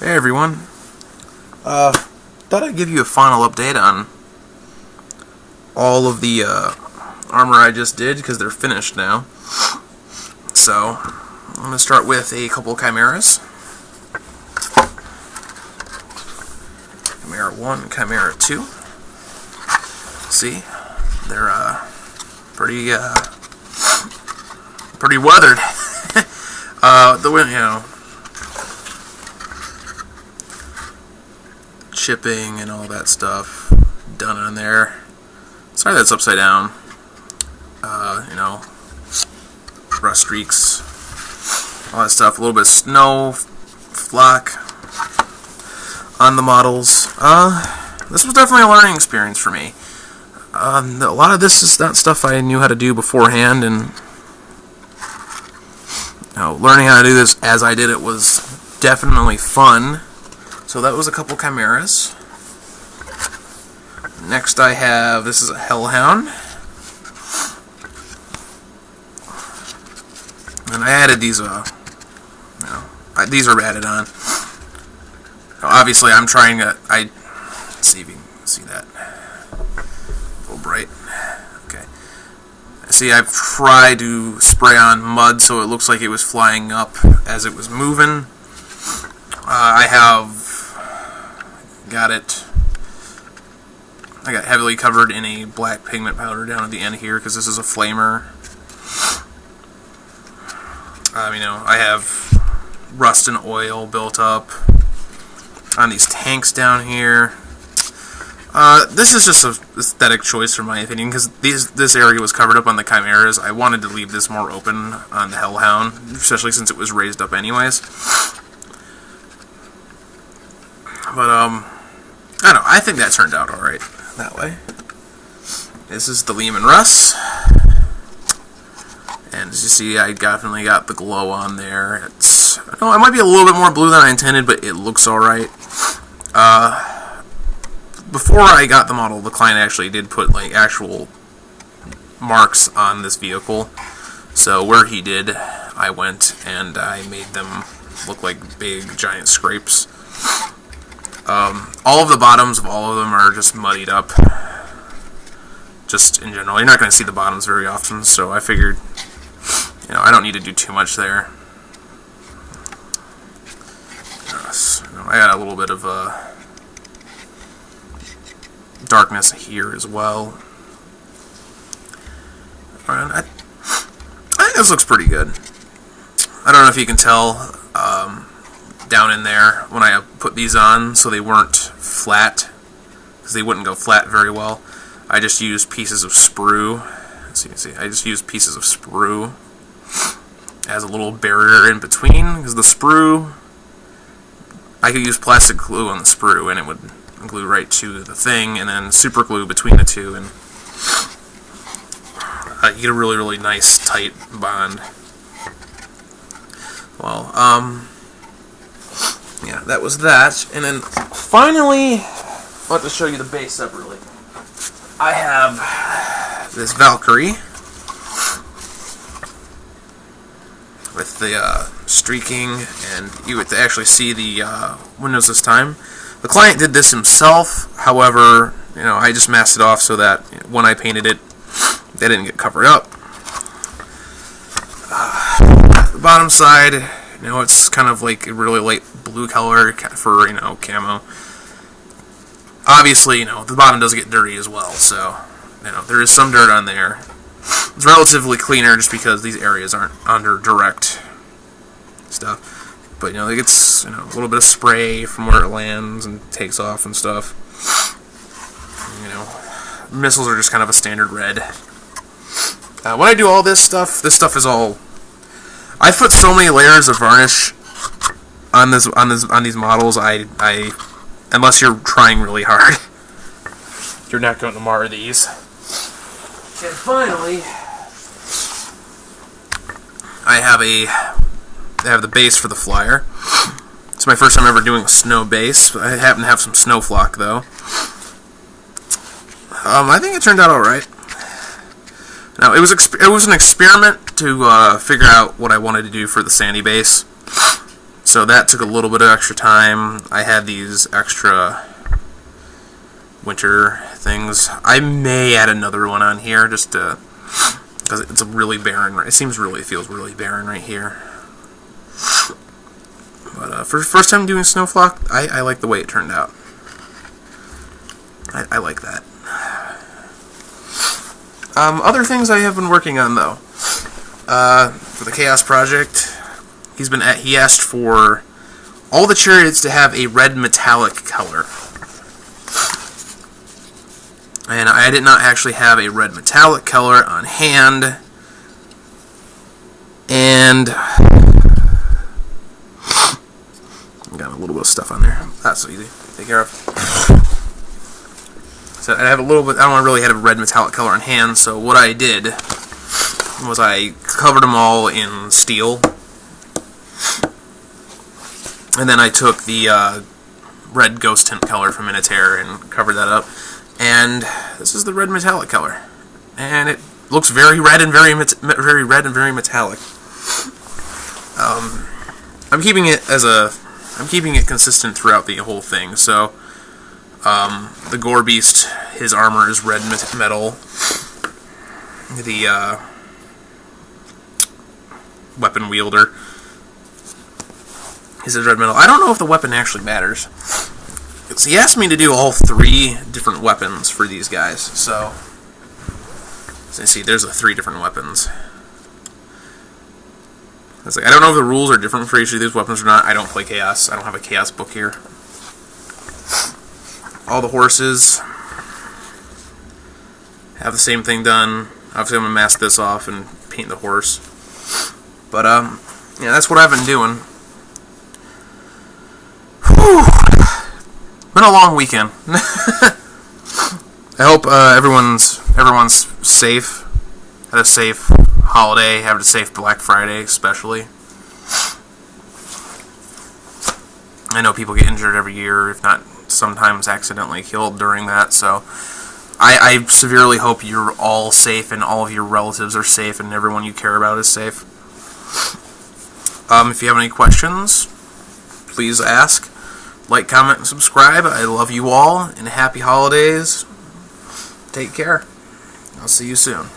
Hey everyone. Thought I'd give you a final update on all of the armor I just did, because they're finished now. So, I'm going to start with a couple Chimeras. Chimera 1, Chimera 2. See? They're pretty weathered. Chipping and all that stuff done on there. Sorry that's upside down. Rust streaks, all that stuff. A little bit of snow flock on the models. This was definitely a learning experience for me. A lot of this is not stuff I knew how to do beforehand, and learning how to do this as I did it was definitely fun. So that was a couple Chimeras. Next I have, this is a Hellhound. And I added these, these are added on. Obviously I'm trying to, let's see if you can see that. A little bright. Okay. See, I've tried to spray on mud so it looks like it was flying up as it was moving. I got heavily covered in a black pigment powder down at the end here because this is a flamer. I have rust and oil built up on these tanks down here. This is just an aesthetic choice, in my opinion, because this area was covered up on the Chimeras. I wanted to leave this more open on the Hellhound, especially since it was raised up anyways. But, I don't know, I think that turned out alright that way. This is the Lehman Russ. And as you see, I definitely got the glow on there. It might be a little bit more blue than I intended, but it looks alright. Before I got the model, the client actually did put actual marks on this vehicle. So where he did, I went and I made them look like big giant scrapes. All of the bottoms of all of them are just muddied up. Just in general, you're not going to see the bottoms very often, so I figured, I don't need to do too much there. I got a little bit of darkness here as well. I think this looks pretty good. I don't know if you can tell down in there when I put these on, so they weren't flat, because they wouldn't go flat very well. I just used pieces of sprue. So you can see, I just used pieces of sprue as a little barrier in between, because the sprue, I could use plastic glue on the sprue and it would glue right to the thing, and then super glue between the two, and you get a really, really nice tight bond. Well, yeah, that was that. And then finally, I want to show you the base separately. I have this Valkyrie with the streaking, and you would actually see the windows this time. The client did this himself, however, I just masked it off so that when I painted it, they didn't get covered up. The bottom side, it's kind of like a really light blue color for, camo. Obviously, the bottom does get dirty as well, so, there is some dirt on there. It's relatively cleaner just because these areas aren't under direct stuff. But, it gets, a little bit of spray from where it lands and takes off and stuff. Missiles are just kind of a standard red. When I do all this stuff is all... I put so many layers of varnish on these models. Unless you're trying really hard, you're not going to mar these. And finally, I have the base for the flyer. It's my first time ever doing a snow base. I happen to have some snow flock though. I think it turned out all right. Now it was an experiment to figure out what I wanted to do for the sandy base. So that took a little bit of extra time. I had these extra winter things. I may add another one on here just to, because it's a really barren. It feels really barren right here. But for the first time doing snow flock, I like the way it turned out. I like that. Other things I have been working on though. For the Chaos Project, he asked for all the chariots to have a red metallic color. And I did not actually have a red metallic color on hand. And I got a little bit of stuff on there. That's so easy to take care of. So I have a little bit. I don't really have a red metallic color on hand. So what I did was I covered them all in steel, and then I took the red ghost tint color from Minotaur and covered that up. And this is the red metallic color, and it looks very red and very metallic. I'm keeping it consistent throughout the whole thing. So the Gore Beast, his armor is red metal. The weapon wielder is red metal. I don't know if the weapon actually matters. So he asked me to do all 3 different weapons for these guys. So you see, there's the 3 different weapons. It's like, I don't know if the rules are different for each of these weapons or not. I don't play Chaos. I don't have a Chaos book here. All the horses have the same thing done. Obviously, I'm going to mask this off and paint the horse. But, yeah, that's what I've been doing. Whew. Been a long weekend. I hope everyone's safe. Had a safe holiday. Had a safe Black Friday, especially. I know people get injured every year, if not sometimes accidentally killed during that. So I severely hope you're all safe and all of your relatives are safe and everyone you care about is safe. If you have any questions, please ask. Like, comment, and subscribe. I love you all, and happy holidays. Take care. I'll see you soon.